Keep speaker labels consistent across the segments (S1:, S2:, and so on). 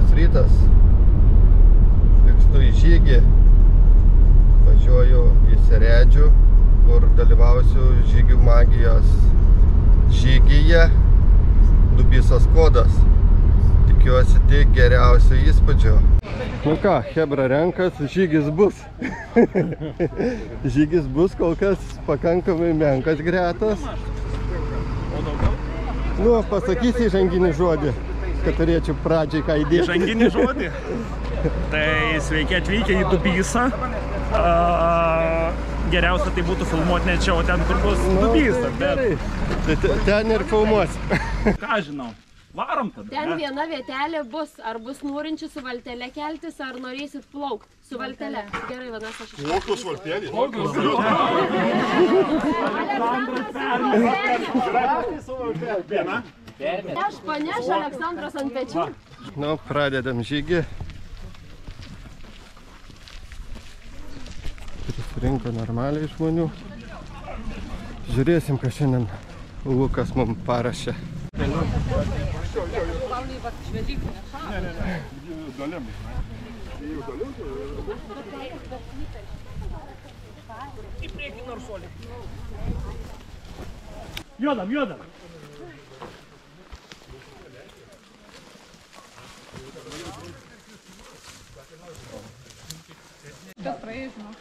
S1: labas rytas. Vykstu į žygį. Važiuoju į Seredžių, kur dalyvausiu žygių magijos žygyje Dubysos kodas. Tikiuosi tik geriausio įspūdžio. Nu ką, chebra renkas, žygis bus. Žygis bus kol kas pakankamai menkas gretas. Nu, pasakysi įžanginį žodį, kad turėčiau pradžiai ką įdėti.
S2: Įžanginį žodį? Tai sveiki atvykę į Dubysą. Geriausia tai būtų filmuoti ne čia, o ten, kur bus Dubysa.
S1: Gerai, tai ten ir filmuosi.
S2: Ką žinau, varom tada.
S3: Ten viena vietelė bus, ar bus norinčių su valtele keltis, ar norėsit plaukti su valtele. Gerai, vanas aš išėjau.
S4: Kokios valtelės?
S3: Aš paneš Aleksandras ant pečių.
S1: Nu, pradedam žygį. Prisirinko normaliai žmonių. Žiūrėsim, ką šiandien Lukas mums parašė.
S2: Į priekį narsuolį. Jodam, jodam.
S5: Kas praėjai, žinau.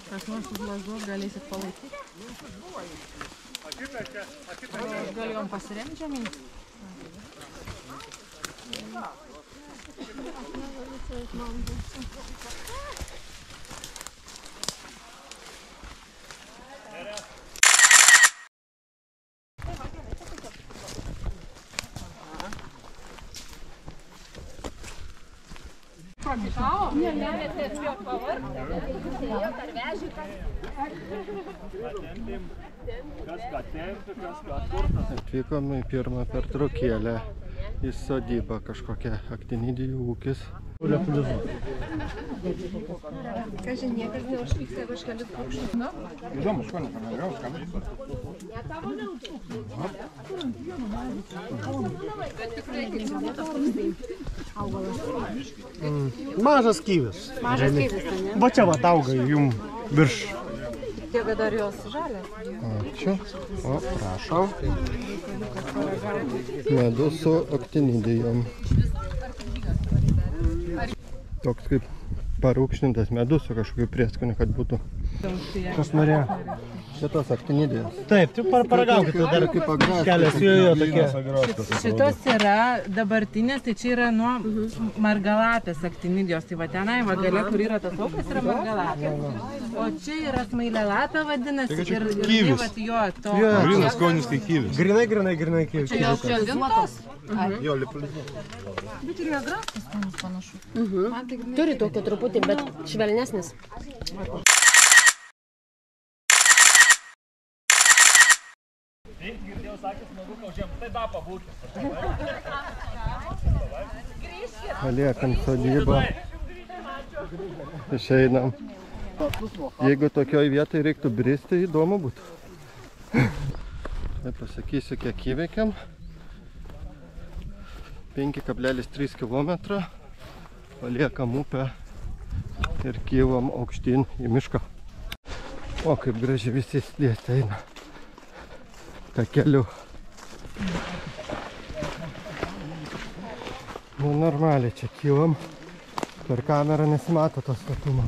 S5: Kas nors užlažuot galėsit palaikyti. Gal jom pasiremti žemyn?
S1: Atvykom į pirmą pertraukėlę į sodybą, kažkokia aktinidijų ūkis.
S3: Kažin, niekas neužvyks, jeigu aš keliu paukščius.
S4: Įdomu, skonį, panagriaus, kam?
S6: Mažas kyvis.
S3: Mažas keistas, ne?
S6: Va čia va auga jum virš.
S3: Tiek dar jos žalias.
S1: Ačiū. O, prašau. Medus su aktinidijom. Toks kaip parūkšnintas medus su kažkokiu prieskoniu, kad būtų.
S6: Kas norėjo?
S1: Šitos aktinidijos.
S6: Taip, tu paragaukite dar kelias jo tokie.
S5: Šitos yra dabartinės, tai čia yra nuo margalapės aktinidijos. Tai va tenai, va gale, kur yra tas aukas, yra margalapė. O čia yra smailelapė vadinasi ir tai va jo to.
S4: Grynas skonis kai kyvis.
S6: Grinai kyvis.
S5: Čia jos džiovintos?
S4: Jo, lipulinis.
S5: Bet ir jo grafas skonis panašu.
S3: Turi tokio truputį, bet švelnesnis.
S2: Girdėjau, sakė, smagu, kad žemtai da pabūkis.
S1: Paliekam sodybą. Išeinam. Jeigu tokioj vietoj reiktų bristi, įdomu būtų. Tai pasakysiu, kiek įveikiam. 5,3 km. Paliekam upę ir kylam aukštyn į mišką. O, kaip gražiai visi slėsti eina. Ta keliu. Nu, normaliai čia kylam. Per kamerą nesimato tos statumo.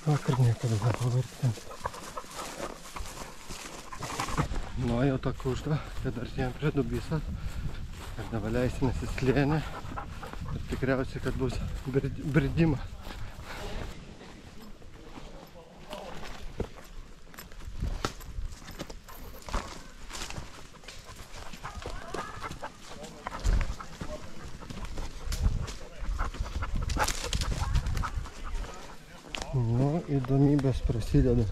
S1: Vakar niekada nepavartint. Nu, jau tą kuždą, kad artėjom prie Dubysos. Ir dabar leisimės į slėnį. Ir tikriausiai, kad bus bridimas. Nu, įdomybės prasideda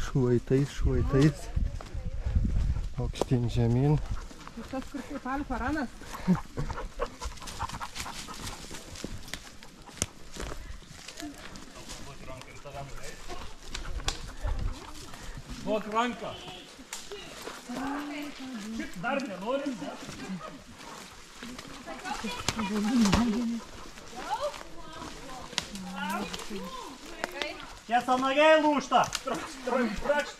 S1: švaitais. Aukštyn žemyn.
S5: Tas kur kaip alfa ranas.
S2: Duok ranką. Dar nenorim, ne? Tiesa nagai lūžta. Trakšt.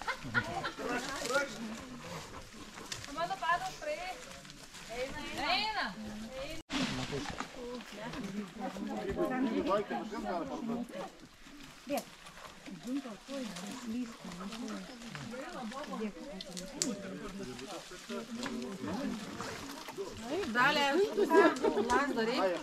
S7: Mano padas praeina. Eina.
S5: Dalė, lasdą reikia.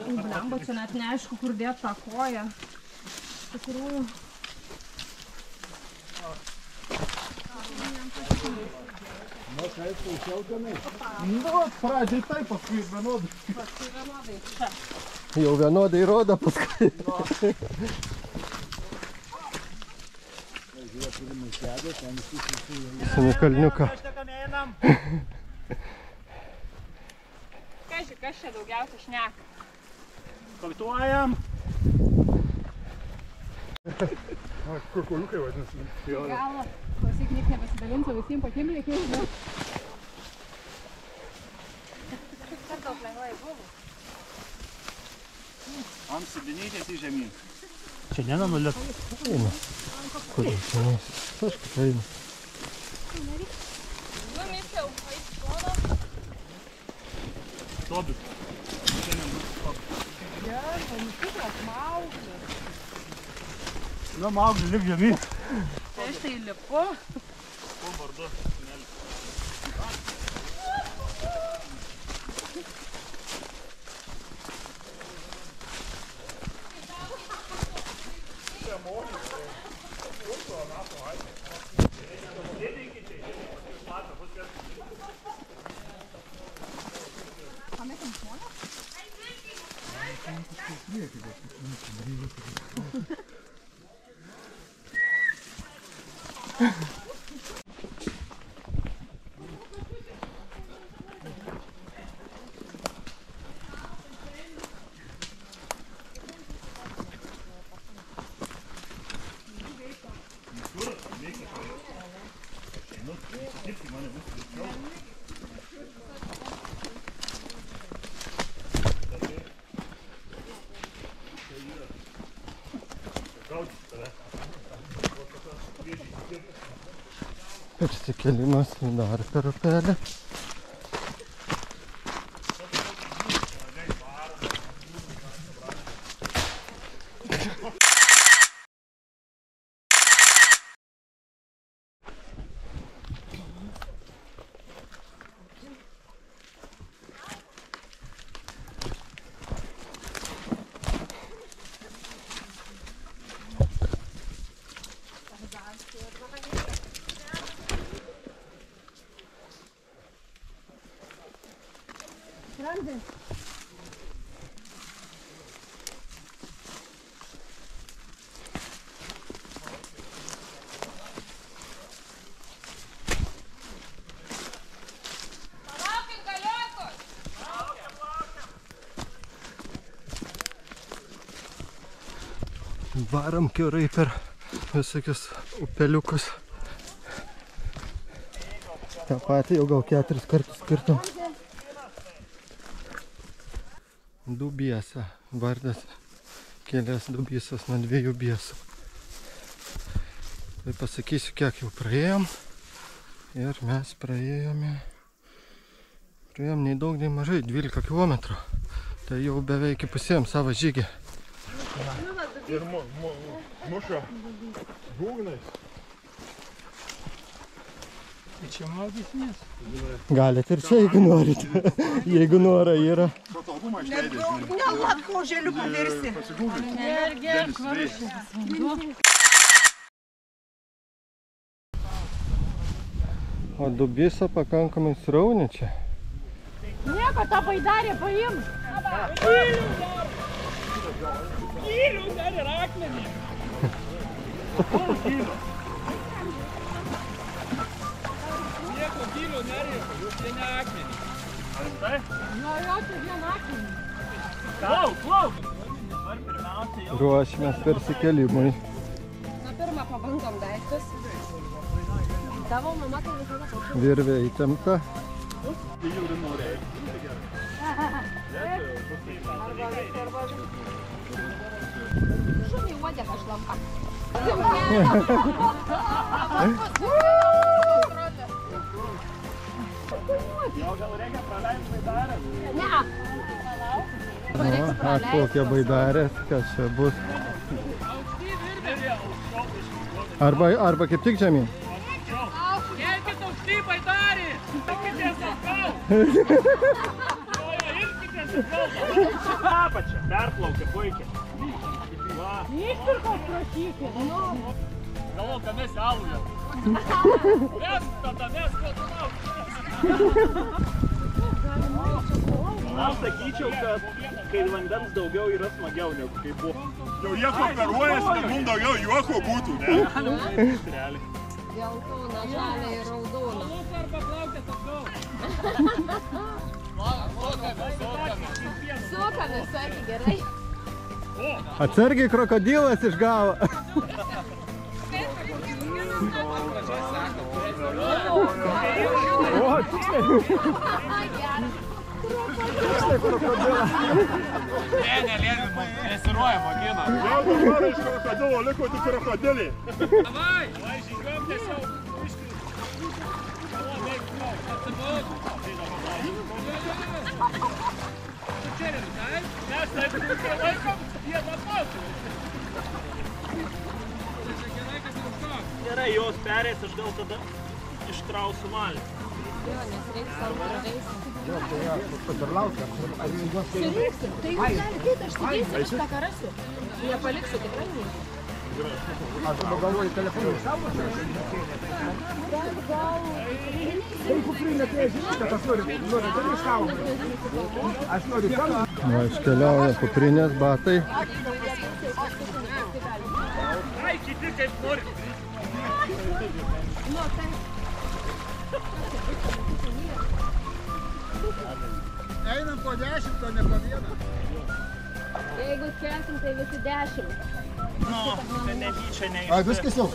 S7: Blemba, čia net neaišku, kur dėt tą koją. Tikrųjų.
S4: Pradžiai taip, paskui vienodai.
S1: Jau vienodai rodo paskui. Sami kalniuką.
S7: Kas čia daugiausia šneka?
S2: Kartuojam.
S4: Kur koliukai vadinasi?
S7: Galo. Klausyk, niek nebesidalinsiu, visiems patiems reikės, ne? Kas daug lengvai buvo?
S2: Ant sidinytės į žemyn.
S6: Čia nenanulėt.
S1: Eina. Kur čia nes? Kažkaip eina.
S7: Numisiau, eis šono.
S2: Tobis.
S6: Na, maugli, lik žemyn.
S5: Tai aš tai lipu.
S2: Po vardu.
S1: Persikėlimas dar per upelį. Varam kiaurai per visokius upeliukus. tą patį jau gal 4 kartus skirtum. Dubiesa. Vardas kilęs Dubysas nuo 2 biesų. Tai pasakysiu, kiek jau praėjom. Ir mes praėjome nei daug, nei mažai, 12 km. Tai jau beveik įpusėjom savo žygį.
S4: Ir muša būgnais.
S6: Tai čia maudysnės.
S1: Galite ir čia, jeigu norit. Jeigu nora yra.
S4: Patalbumą išleidė, žinai.
S5: Nelako želiu pavirsi.
S1: O Dubisa pakankamai srauni čia.
S7: Nieko Sako, tą baidarę paim.
S2: Gylių dar ir akmenį. Nieko gylių nereikia, jūs vieni akmenį. Ar tai?
S7: Jo, čia vien akmenį.
S2: Plauk! Dabar pirmiausia jau...
S1: Ruošimės persikėlimui.
S3: Na, pirmą pabandom daiktus. Tavo mama tai visada pačiu.
S1: Virvė įtempta.
S3: Šunį uodegą šlampa.
S2: Gal reikia praleisti baidarę?
S3: Ne.
S1: Atplaukė baidarės, kas čia bus. Arba kaip tik žemyn.
S2: Kelkit aukštį baidarį! Kelkitės atgal! Irkitės atgal! Apačia, perplaukė puikiai.
S7: Išpirkos prašykit.
S2: Galvo, kad mes alujam. Mes tada mes kotunauk. Aš sakyčiau, kad kai vandens daugiau yra smagiau negu kai buvo.
S4: Jau jie kooperuojasi, kad mums daugiau juoko būtų, ne?
S3: Geltona, žalia ir raudona.
S2: Arba plaukės atgal.
S3: Sukamės, sakė, gerai.
S1: Atsargiai krokodilas išgavo. O, tiksliai.
S2: Nesiruojama, gina.
S4: Jau dabar iš krokodilo liko tik krokodilį.
S2: Davai, žygiuom tiesiog iškris. Mes taip laikom vieną patį. Gerai, jos perės, aš gal tada ištrausiu malį.
S3: Jo, nes reiks savo reiks. Surinksim, tai jūs galite, aš sudėsiu, aš tą karasiu. Nepaliksiu, tikrai ne.
S4: Aš galvoju, telefonų išsaugosiu. Jeigu kuprinė, tai aš žinau, kad aš noriu išsaugoti. Aš noriu kamą.
S1: Va, iškeliauja kuprinės batai.
S2: Ai, kiti kaip nori.
S4: Einam po 10, o ne po 1.
S3: Jeigu kelsim, tai visi 10.
S2: Nu, tai netyčia neįštai.
S4: Ai, viskas jau.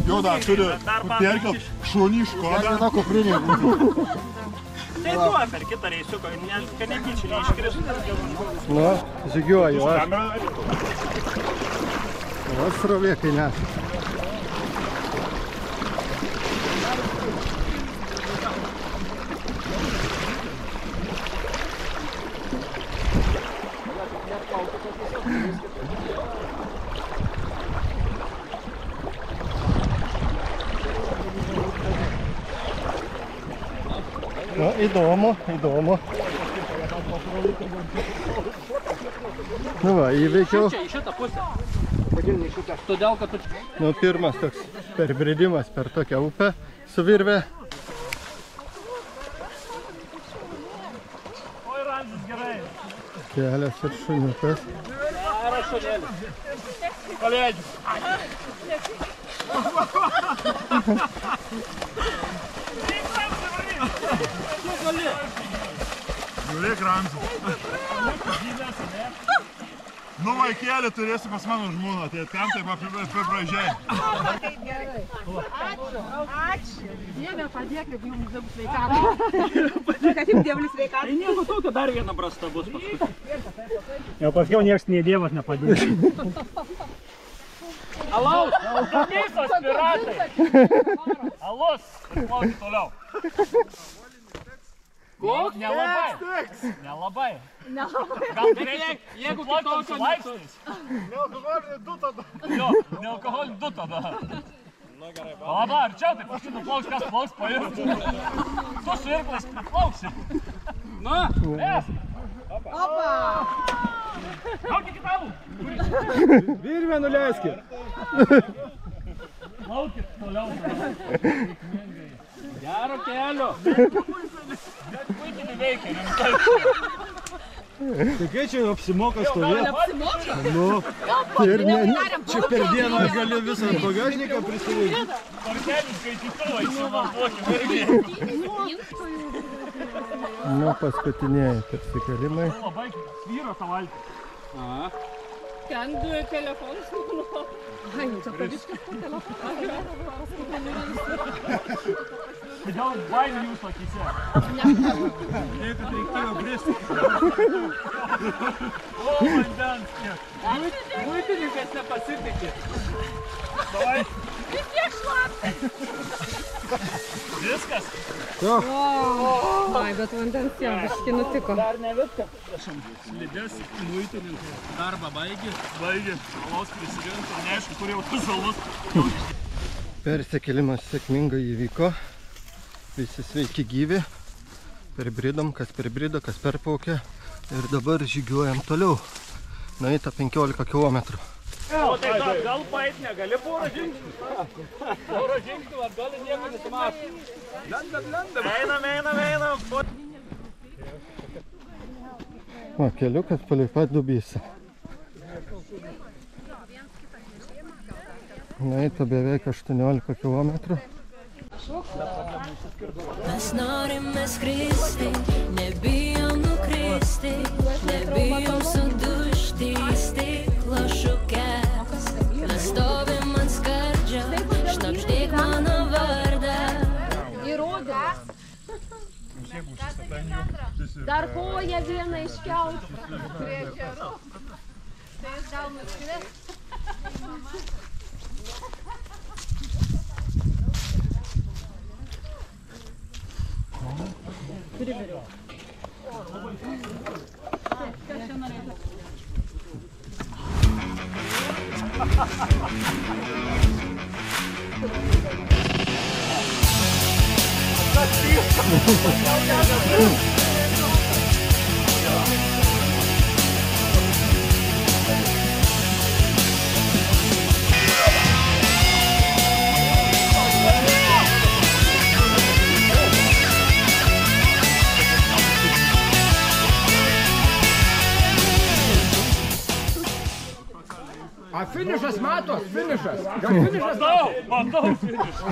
S4: Jo, dar turi perkelt šunį iš kodą. Viena kuprinė.
S2: Tai tu per kitą reisiuką, kad netyčia neiškristų.
S1: Nu, žygiuoju aš. O, srovė kai neša. Nu, įdomu. Nu va, įveikiau.
S2: Čia į šitą pusę. Kodėl ne į šitą? Todėl, kad tu čia.
S1: Nu, pirmas toks perbridimas per tokią upę su virve.
S2: Oi, Ramzis, gerai.
S1: Kelias ir šuniukas.
S2: Geras šunėlis. Paleidžiu.
S4: Žiūrėk, Ramzį. Nu, vaikėlį turėsi pas mano žmoną, tai ten taip apibražiai.
S7: Ačiū. Dieve, padėk, kaip jums daug sveikatų. Kad jums dievlis sveikatų.
S2: Tai nieko tokio, dar viena brasta bus paskui.
S6: Jau paskiau niekas nei dievas nepadės.
S2: Alaus! Visos piratai! Alus! Plauk toliau. Ko? Nelabai. Gal reikia, jeigu plaukiam su laipsniais.
S4: Nealkoholinį du tada.
S2: Jo, nealkoholinį du tada. O laba, arčiau, tai paskui nuplauks, kas plauks pairs. Tu su irklais plauksi. Nu, ės. Opa! Plaukit į tavų.
S1: Virvę nuleiskit.
S2: Plaukit toliau. Gero kelio. Bet puikiai traukinį veikia, rimtai.
S6: Tai kai čia apsimoka stovėti?
S7: Apsimoka?
S6: Nu, čia per dieną gali visą bagažniką prisiveikti.
S2: Parkelį skaitytuvą įsimontuokime irgi.
S1: Nu, paskutiniai persikelimai.
S2: Labai svyro tą valtį.
S7: Ten du telefonus nuklau. Ai, čia paviškas po telefoną.
S2: Kodėl baimė jūsų akyse?
S6: Jei, kad reikėjo bristi.
S2: O, vandens kiek.
S5: Muitininkas nepasitikė.
S2: Davai.
S7: Vis tiek šlapia.
S2: Viskas?
S7: Ai, bet vandens jau biški nutiko.
S2: Dar ne viskas. Slidės muitininkai.
S6: Darbą baigi.
S2: Baigė. Alos prisirinko. Neaišku, kur jau tas alus.
S1: Persikėlimas sėkmingai įvyko. Visi sveiki gyvi. Perbridom, kas perbrido, kas perplaukė. Ir dabar žygiuojam toliau. Nueita 15 kilometrų.
S2: O tai gal paeit negali porą žingsnių? Porą žingsnių, atgal nieko nesimato. Lendam. Einam.
S1: O, keliukas palei pat Dubysą. Nueita beveik 18 kilometrų.
S8: Mes norime skristi, nebijom nukristi, nebijom sudužti į stiklo šukes. Mes stovim ant skardžio, šnabždėk mano vardą.
S3: Įrodymas. Dar koją vieną iškelt.
S7: Tai jis gal nuskris.
S4: A finišas matos, finišas. Gal finišas?
S2: Matau finišą.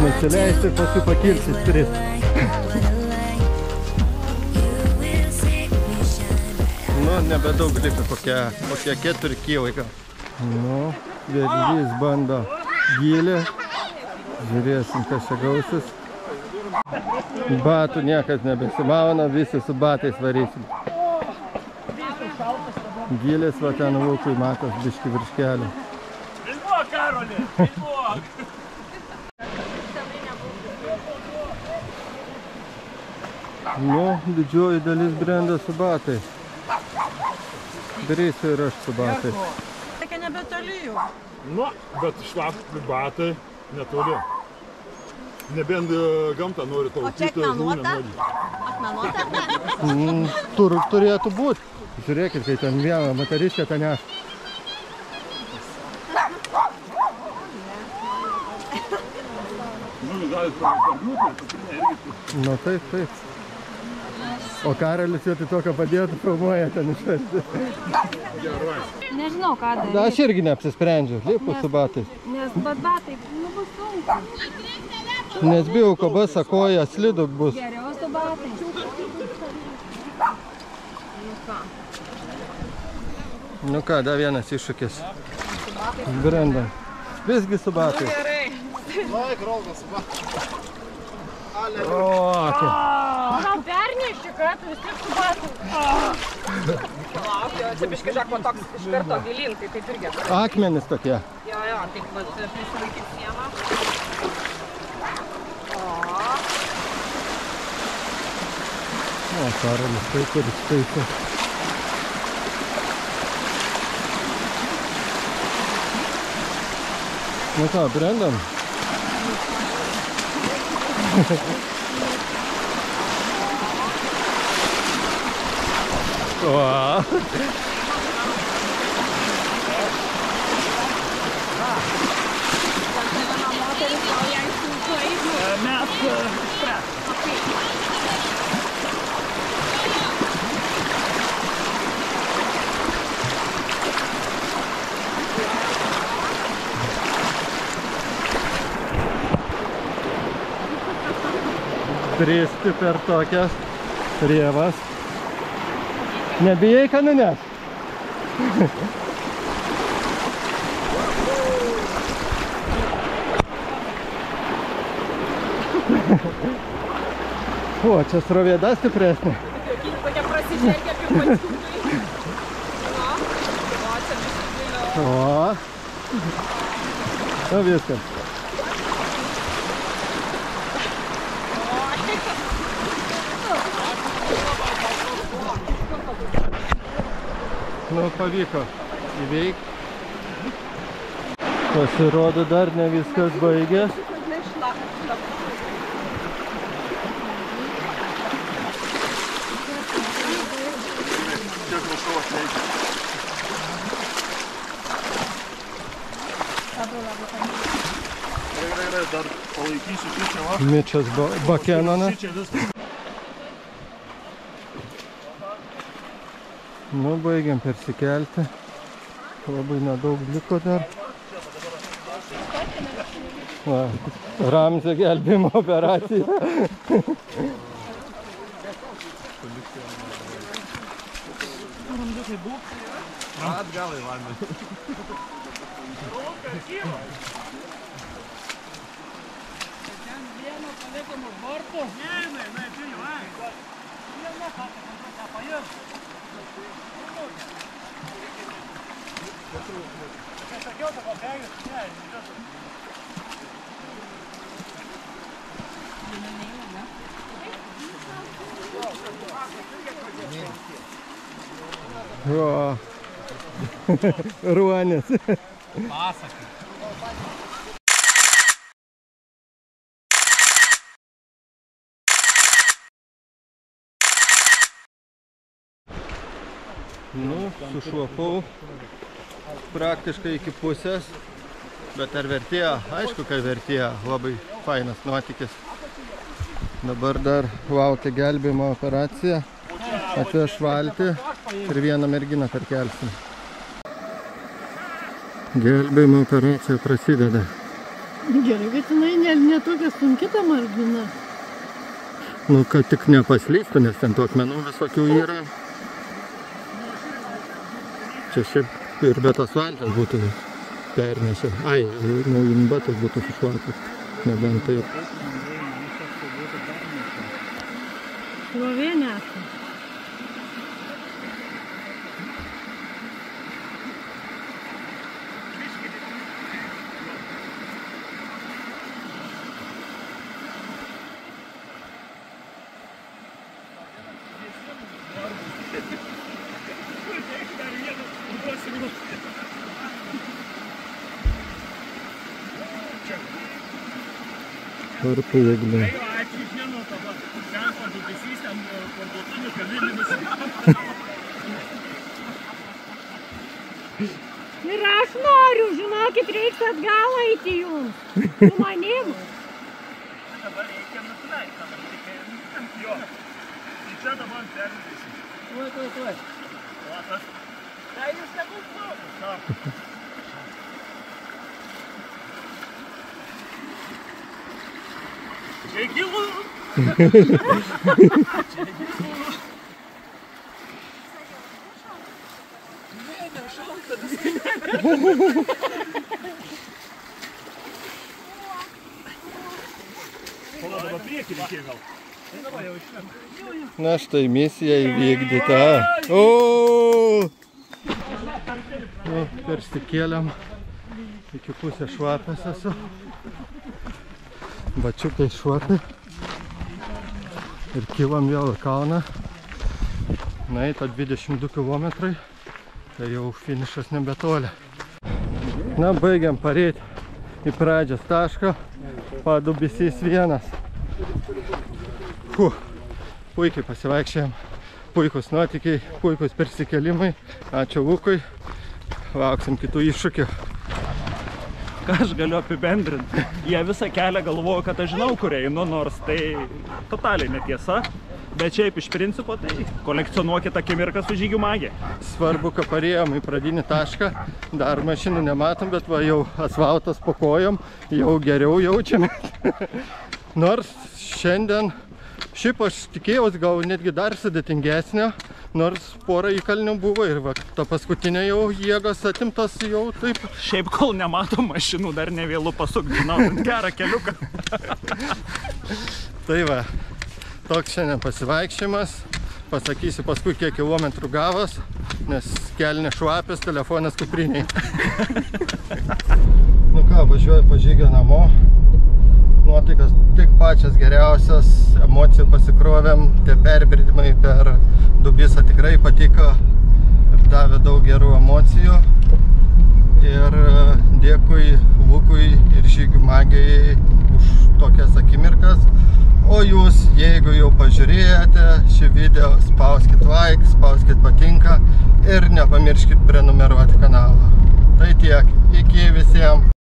S1: Nusileisti ir paskui pakilti tris. Nu, nebedaug liko, kokie 4 kilai gal. Nu, vėžlys bando gylį. Žiūrėsim, kas čia gausis. Batų niekas nebesimauna, visi su batais varysim. Gylės va ten Lukui matos biški virš kelio.
S2: Filmuok, Karoli, filmuok.
S1: Nu, didžioji dalis brenda su batais. Darysiu ir aš su batais.
S5: Tokia nebetoli jau.
S6: Nu, bet šlapti batai netoli. Nebent gamtą nori taupyti, žuvų nenori.
S1: Turėtų būti. Žiūrėkit, kai ten vieną moteriškę ten neš.
S6: Nu, galit parduoti, irgi.
S1: Nu, taip. O Karolis vietoj to, ką padėtų, filmuoja ten išvesti.
S3: Nežinau, ką daryti.
S1: Da, aš irgi neapsisprendžiu, lipu su batais.
S3: Nes batai, bus sunku.
S1: Nes bijau, ko basa koja slidu bus.
S3: Geriau su batais.
S1: Nu ką, dar vienas iššūkis. Brendam. Visgi su batais.
S5: Gerai.
S1: Okay.
S7: Gal perneši, kad vis tiek su batu.
S9: Lauk, čia biškai žako toks iš karto gilin, tai taip irgi.
S1: Akmenis tokie.
S9: Jo, taip pat prisilaikyt sieną.
S1: O, Karolis taip ir skaito. Nu ką, brendam? O. Bristi per tokias rievas. Nebijai, kad nuneš? O, čia srovėda stipresnė.
S9: Tokia prasižergia kaip pačiukai. O, čia biškai giliau.
S1: O, viskas. Nu, pavyko įveikti. Pasirodo, dar ne viskas baigės.
S6: Dar palaikysiu šičia, va.
S1: Mičas Bakenonas. Nu, baigiam persikelti. Labai nedaug liko dar. Va, Ramzio gelbėjimo operacija.
S6: Atgal į vandenį.
S1: O, ruonis.
S2: Pasakai.
S1: Nu, sušlapau praktiškai iki pusės, bet ar vertėjo? Aišku, kad vertėjo. Labai fainas nuotykis. Dabar dar laukia gelbėjimo operacija. Atveš valtį ir vieną merginą perkelsim. Gelbėjimo operacija prasideda.
S7: Gerai, bet jinai ne tokia sunki ta mergina.
S1: Nu, kad tik nepaslystų, nes ten tų akmenų visokių yra. Čia šiaip ir be tos valtės būtų pernešę. Ai, naujin batas būtų sušlapęs. Nebent taip.
S7: Slovenija.
S1: Ar pajėgumai.
S7: Ir aš noriu, žinokit, reiks atgal eiti jums. Su manim.
S6: Dabar reikia nusileisti. Jo. Tai čia dabar perlėsi.
S2: Tuoj.
S6: O, tas. Tai jūs nebus saugus. Čia gilu. Pala dabar priekį.
S1: Na štai misija įvykdyta. O! Nu, persikėlėm. Iki pusės švapės esu. Bačiukai švapai. Ir kylam vėl į kalną. Nueita 22 km. Tai jau finišas nebetoli. Na, baigiam pareiti į pradžios tašką. Padubisys 1. Puikiai pasivaikščiam. Puikus nuotykiai, puikus persikėlimai. Ačiū Lukui. Lauksim kitų iššūkių.
S10: Ką aš galiu apibendrinti? Jie visą kelią galvojo, kad aš žinau, kur einu, nors tai totaliai netiesa. Bet šiaip iš principo tai kolekcionuokit akimirką su žygių magija.
S1: Svarbu, kad parėjom į pradinį tašką. Dar mašinų nematom, bet va jau asfaltas po kojom. Jau geriau jaučiame. Nors šiandien, šiaip aš tikėjausi gal netgi dar sudėtingesnio. Nors porą įkalnių buvo ir va, ta paskutinė jau jėgos atimtas jau taip.
S10: Šiaip kol nematom mašinų, dar nevėlu pasukti, žinau, gerą keliuką.
S1: Tai va, toks šiandien pasivaikščiojimas. Pasakysiu paskui, kiek kilometrų gavos, nes kelnė švapės, telefonas kupriniai. Nu ką, važiuoju po žygio namo. Nuotaikas tik pačias geriausias, emocijų pasikrovėm, tie perbridimai per Dubisą tikrai patiko ir davė daug gerų emocijų. Ir dėkui Lukui ir žygių magijai už tokias akimirkas. O jūs, jeigu jau pažiūrėjote šį video, spauskit like, spauskit patinka ir nepamirškit prenumeruoti kanalą. Tai tiek, iki visiems.